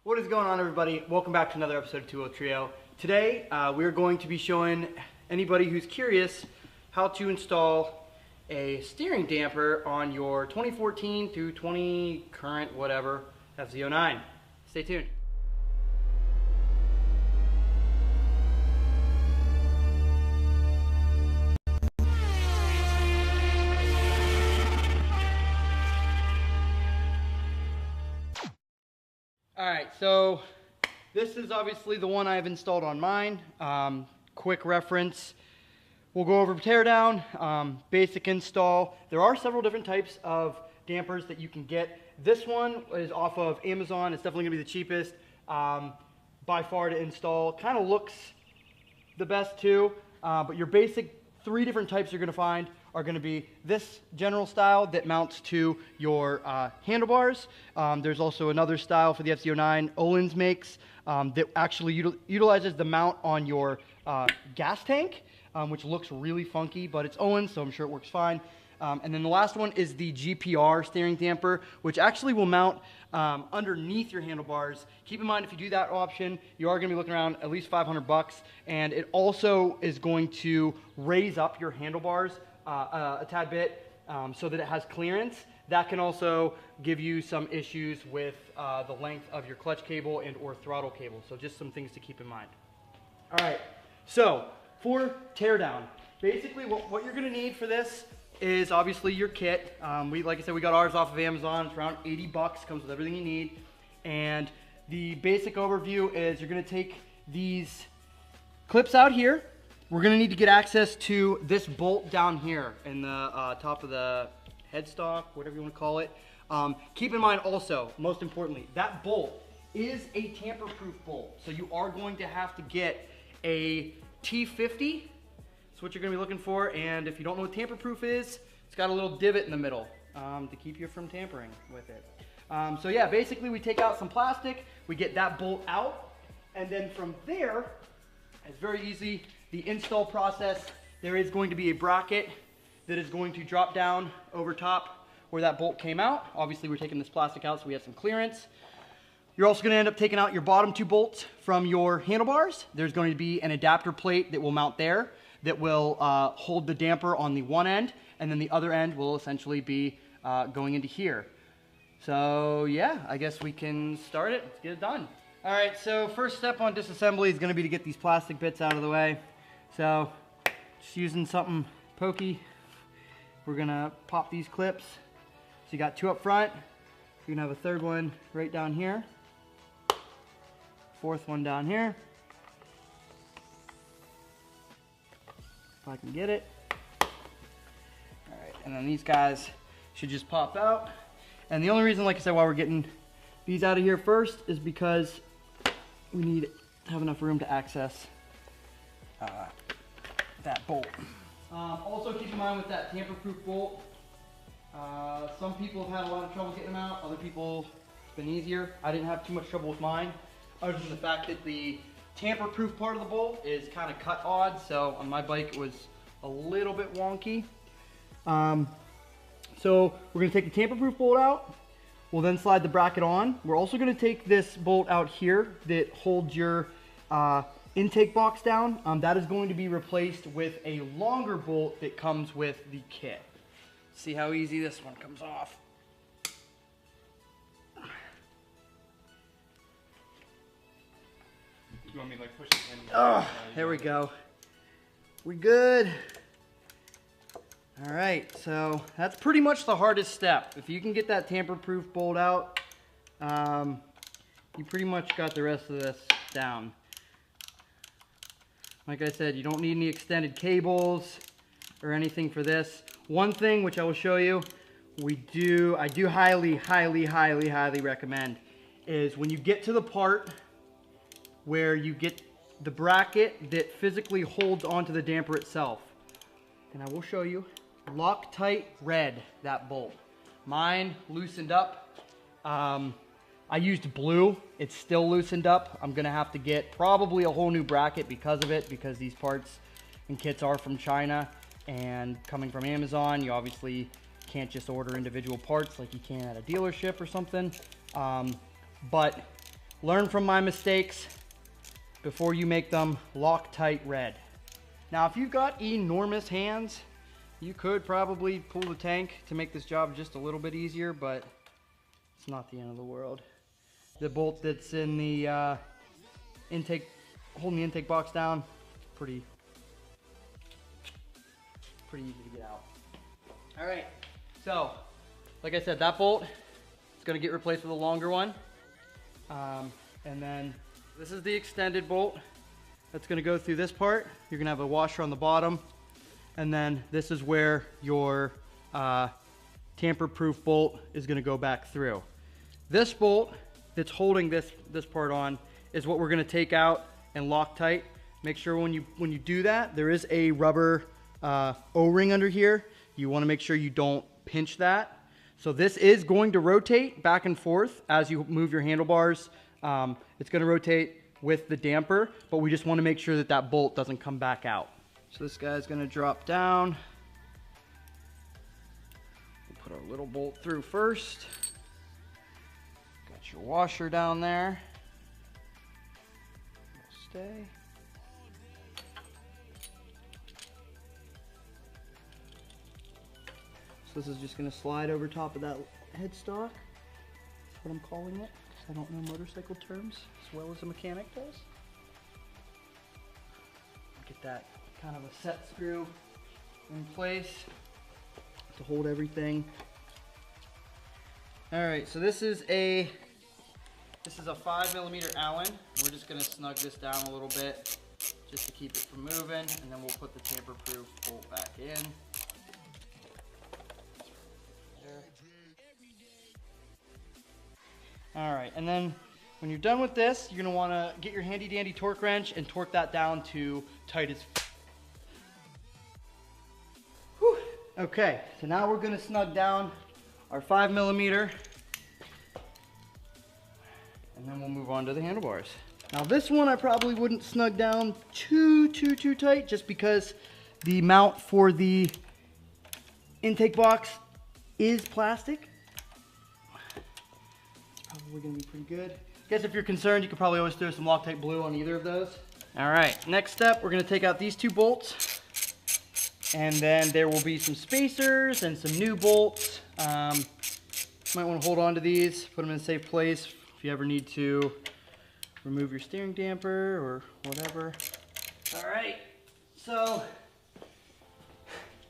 What is going on, everybody? Welcome back to another episode of 2 Trio. Today we're going to be showing anybody who's curious how to install a steering damper on your 2014 through 20 current whatever FZ-09. Stay tuned. Alright, so this is obviously the one I've installed on mine. Quick reference, we'll go over teardown, basic install. There are several different types of dampers that you can get. This one is off of Amazon. It's definitely going to be the cheapest by far to install. Kind of looks the best too, but your basic 3 different types you're going to find are going to be this general style that mounts to your handlebars. There's also another style for the FZ-09 Olin's makes that actually utilizes the mount on your gas tank, which looks really funky, but it's Olin's, so I'm sure it works fine. And then the last one is the GPR steering damper, which actually will mount underneath your handlebars. Keep in mind, if you do that option, you are going to be looking around at least $500, and it also is going to raise up your handlebars a tad bit so that it has clearance. That can also give you some issues with the length of your clutch cable and or throttle cable. So just some things to keep in mind. All right, so for teardown, basically what you're gonna need for this is obviously your kit. Like I said, we got ours off of Amazon. It's around $80, comes with everything you need. And the basic overview is you're gonna take these clips out here. We're gonna need to get access to this bolt down here in the top of the headstock, whatever you wanna call it. Keep in mind also, most importantly, that bolt is a tamper-proof bolt. So you are going to have to get a T50. That's what you're gonna be looking for. And if you don't know what tamper-proof is, it's got a little divot in the middle to keep you from tampering with it. So yeah, basically we take out some plastic, we get that bolt out, and then from there, it's very easy. The install process, there is going to be a bracket that is going to drop down over top where that bolt came out. Obviously, we're taking this plastic out so we have some clearance. You're also going to end up taking out your bottom 2 bolts from your handlebars. There's going to be an adapter plate that will mount there that will hold the damper on the one end, and then the other end will essentially be going into here. So yeah, I guess we can start it. Let's get it done. All right, so first step on disassembly is going to be to get these plastic bits out of the way. So just using something pokey, we're gonna pop these clips. So you got 2 up front, you're gonna have a 3rd one right down here, 4th one down here, if I can get it. All right, and then these guys should just pop out. And the only reason, like I said, why we're getting these out of here first is because we need to have enough room to access that bolt. Also keep in mind with that tamper-proof bolt, some people have had a lot of trouble getting them out, other people it's been easier. I didn't have too much trouble with mine, other than the fact that the tamper-proof part of the bolt is kind of cut odd, so on my bike it was a little bit wonky. So we're going to take the tamper-proof bolt out. We'll then slide the bracket on. We're also going to take this bolt out here that holds your intake box down. That is going to be replaced with a longer bolt that comes with the kit. See how easy this one comes off. You want me to like push it in? Oh, there we go. We good. All right, so that's pretty much the hardest step. If you can get that tamper-proof bolt out, you pretty much got the rest of this down. Like I said, you don't need any extended cables or anything for this. One thing which I will show you, I do highly recommend is when you get to the part where you get the bracket that physically holds onto the damper itself, and I will show you, Loctite red, that bolt. Mine loosened up. I used blue. It's still loosened up. I'm gonna have to get probably a whole new bracket because of it, because these parts and kits are from China and coming from Amazon. You obviously can't just order individual parts like you can at a dealership or something. But Learn from my mistakes before you make them Loctite red. Now, if you've got enormous hands, you could probably pull the tank to make this job just a little bit easier, but it's not the end of the world. The bolt that's in the intake, holding the intake box down, pretty easy to get out. All right, so like I said, that bolt is going to get replaced with a longer one. And then this is the extended bolt that's going to go through this part. You're going to have a washer on the bottom. And then this is where your tamper-proof bolt is going to go back through. This bolt that's holding this part on is what we're going to take out and Loctite. Make sure when you do that, there is a rubber O-ring under here. You want to make sure you don't pinch that. So this is going to rotate back and forth as you move your handlebars. It's going to rotate with the damper, but we just want to make sure that that bolt doesn't come back out. So this guy's going to drop down. We'll put our little bolt through first. Got your washer down there. It'll stay. So this is just going to slide over top of that headstock. That's what I'm calling it, because I don't know motorcycle terms as well as a mechanic does. Get that kind of a set screw in place to hold everything. All right, so this is a 5mm Allen. We're just going to snug this down a little bit just to keep it from moving, and then we'll put the tamper-proof bolt back in. All right, and then when you're done with this, you're going to want to get your handy dandy torque wrench and torque that down to tight as. Whew. Okay, so now we're going to snug down our 5mm, and then we'll move on to the handlebars. Now this one I probably wouldn't snug down too tight, just because the mount for the intake box is plastic. Probably gonna be pretty good. I guess if you're concerned, you could probably always throw some Loctite blue on either of those. All right, next step, we're gonna take out these two bolts, and then there will be some spacers and some new bolts. Might wanna hold on to these, put them in a safe place if you ever need to remove your steering damper or whatever. All right, so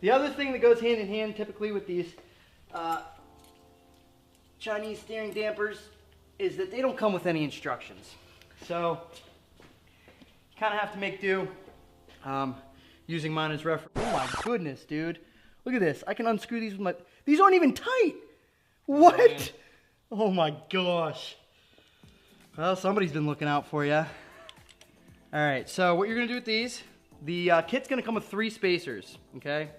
the other thing that goes hand in hand typically with these Chinese steering dampers is that they don't come with any instructions. So you kind of have to make do, using mine as reference. Oh my goodness, dude. Look at this. I can unscrew these with my, these aren't even tight. What? Oh my gosh. Well, somebody's been looking out for you. All right, so what you're gonna do with these, the kit's gonna come with 3 spacers, okay?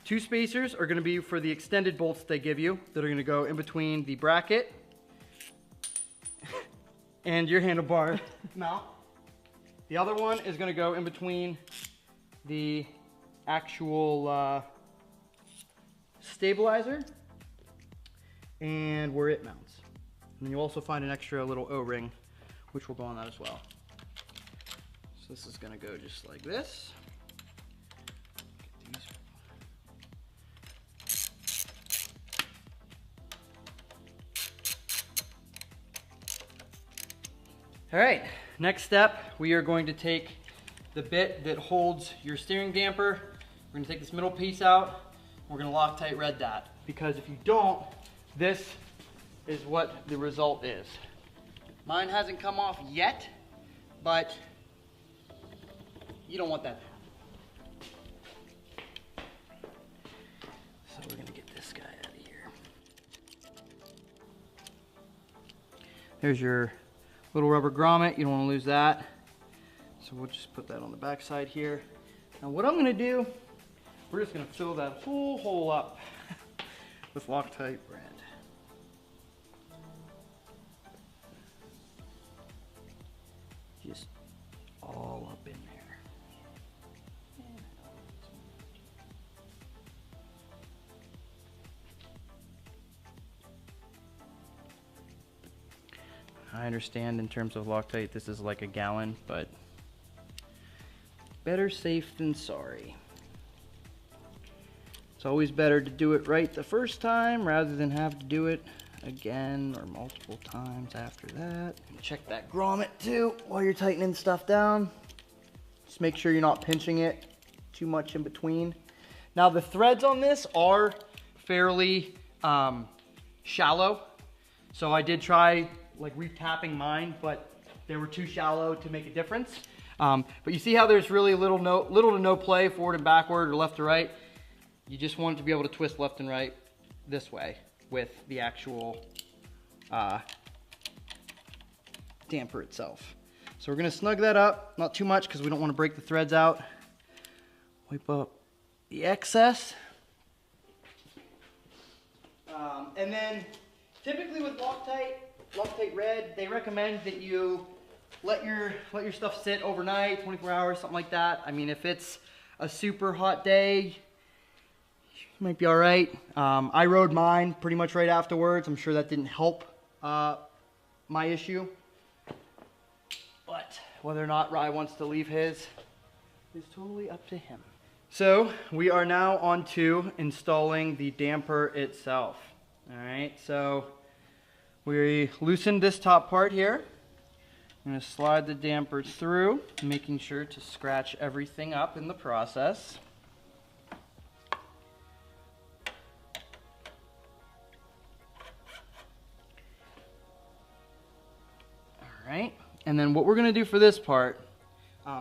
2 spacers are going to be for the extended bolts they give you that are going to go in between the bracket and your handlebar mount. The other one is going to go in between the actual stabilizer and where it mounts. And you'll also find an extra little O-ring, which will go on that as well. So this is going to go just like this. All right, next step, we are going to take the bit that holds your steering damper. We're gonna take this middle piece out. We're gonna Loctite red that, because if you don't, this is what the result is. Mine hasn't come off yet, but you don't want that to happen. So we're gonna get this guy out of here. There's your little rubber grommet, you don't want to lose that. So we'll just put that on the back side here. Now what I'm going to do, we're just going to fill that whole hole up with Loctite red. Just all up in there. I understand in terms of Loctite, this is like a gallon, but better safe than sorry. It's always better to do it right the first time rather than have to do it again or multiple times after that. And check that grommet too while you're tightening stuff down. Just make sure you're not pinching it too much in between. Now the threads on this are fairly shallow. So I did try like retapping mine, but they were too shallow to make a difference. But you see how there's really little to no play forward and backward or left to right. You just want it to be able to twist left and right this way with the actual damper itself. So we're gonna snug that up, not too much because we don't want to break the threads out. Wipe up the excess. And then typically with Loctite Red, they recommend that you let your stuff sit overnight, 24 hours, something like that. I mean, if it's a super hot day, you might be all right. I rode mine pretty much right afterwards. I'm sure that didn't help my issue. But whether or not Rye wants to leave his is totally up to him. So we are now on to installing the damper itself. All right, so we loosened this top part here. I'm going to slide the damper through, making sure to scratch everything up in the process. All right, and then what we're going to do for this part,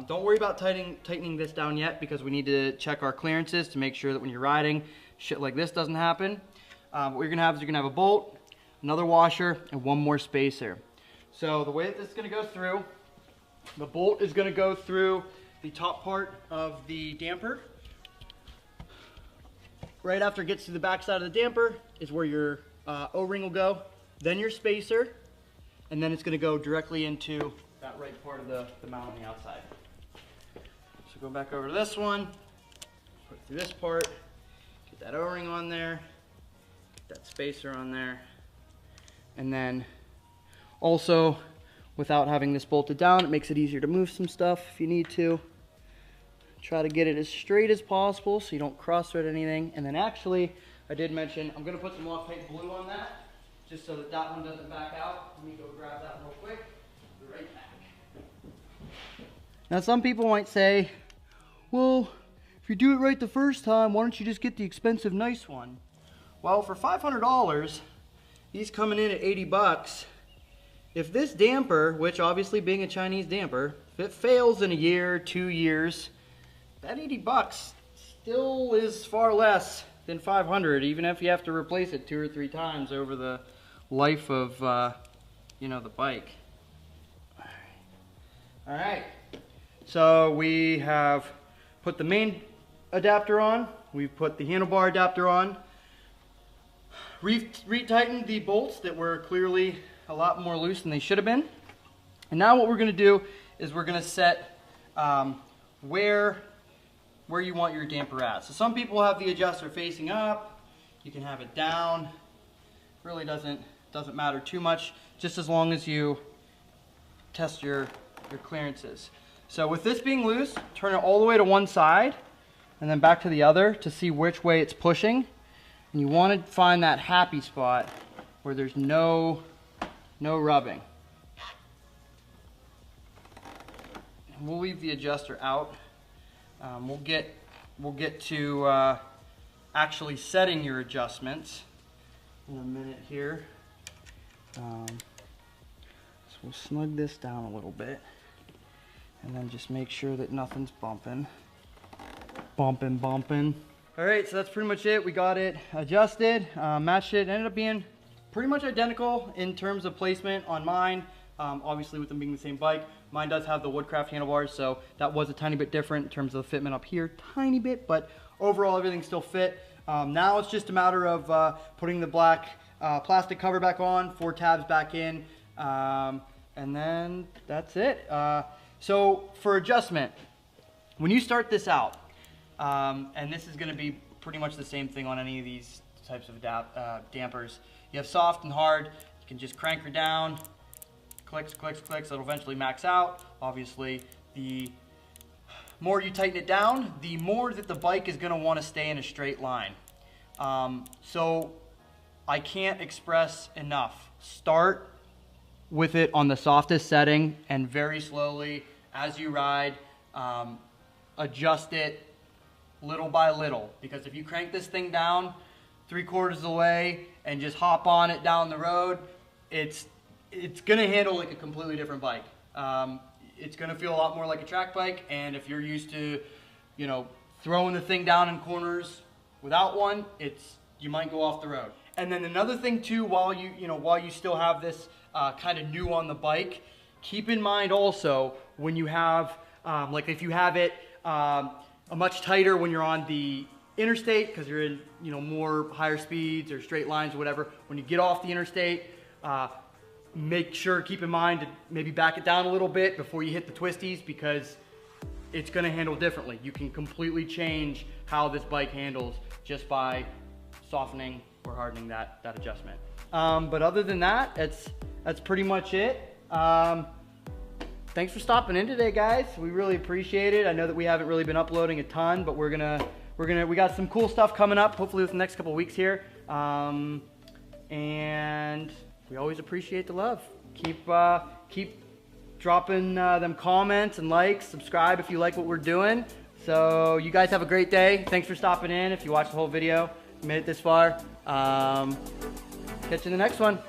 don't worry about tightening this down yet because we need to check our clearances to make sure that when you're riding, shit like this doesn't happen. What you're going to have is you're going to have a bolt, another washer, and one more spacer. So the way that this is going to go through, the bolt is going to go through the top part of the damper. Right after it gets to the back side of the damper is where your O-ring will go, then your spacer, and then it's going to go directly into that right part of the mount on the outside. So go back over to this one, put it through this part, get that O-ring on there, get that spacer on there, and then also, without having this bolted down, it makes it easier to move some stuff if you need to. Try to get it as straight as possible so you don't cross-thread anything. And then actually, I did mention, I'm going to put some Loctite glue on that, just so that that one doesn't back out. Let me go grab that real quick. Be right back. Now some people might say, well, if you do it right the first time, why don't you just get the expensive nice one? Well, for $500, these coming in at 80 bucks. If this damper, which obviously being a Chinese damper, if it fails in a year, 2 years, that 80 bucks still is far less than 500, even if you have to replace it 2 or 3 times over the life of, you know, the bike. All right, so we have put the main adapter on, we've put the handlebar adapter on, retightened the bolts that were clearly a lot more loose than they should have been. And now what we're going to do is we're going to set where you want your damper at. So some people have the adjuster facing up, you can have it down. Really doesn't matter too much, just as long as you test your clearances. So with this being loose, turn it all the way to one side and then back to the other to see which way it's pushing. And you want to find that happy spot where there's no rubbing. And we'll leave the adjuster out. We'll get to actually setting your adjustments in a minute here. So we'll snug this down a little bit and then just make sure that nothing's bumping. Bumping. All right, so that's pretty much it. We got it adjusted, matched it. Ended up being pretty much identical in terms of placement on mine. Obviously with them being the same bike, mine does have the Woodcraft handlebars, so that was a tiny bit different in terms of the fitment up here, tiny bit, but overall everything still fit. Now it's just a matter of putting the black plastic cover back on, 4 tabs back in, and then that's it. So for adjustment, when you start this out, and this is going to be pretty much the same thing on any of these types of dampers. You have soft and hard. You can just crank her down, clicks, clicks, clicks. It'll eventually max out. Obviously, the more you tighten it down, the more that the bike is gonna wanna stay in a straight line. So I can't express enough. Start with it on the softest setting and very slowly as you ride, adjust it little by little. Because if you crank this thing down 3/4 of the way and just hop on it down the road, it's gonna handle like a completely different bike. It's gonna feel a lot more like a track bike, and if you're used to, you know, throwing the thing down in corners without one, you might go off the road. And then another thing too, while you still have this kind of new on the bike, keep in mind also when you have, like if you have it a much tighter when you're on the interstate because you're in, you know, more higher speeds or straight lines or whatever. When you get off the interstate, make sure, keep in mind to maybe back it down a little bit before you hit the twisties, because it's going to handle differently. You can completely change how this bike handles just by softening or hardening that adjustment. But other than that, that's pretty much it. Thanks for stopping in today, guys. We really appreciate it. I know that we haven't really been uploading a ton, but we got some cool stuff coming up, hopefully within the next couple of weeks here. And we always appreciate the love. Keep dropping them comments and likes, subscribe if you like what we're doing. So you guys have a great day. Thanks for stopping in. If you watched the whole video, made it this far. Catch you in the next one.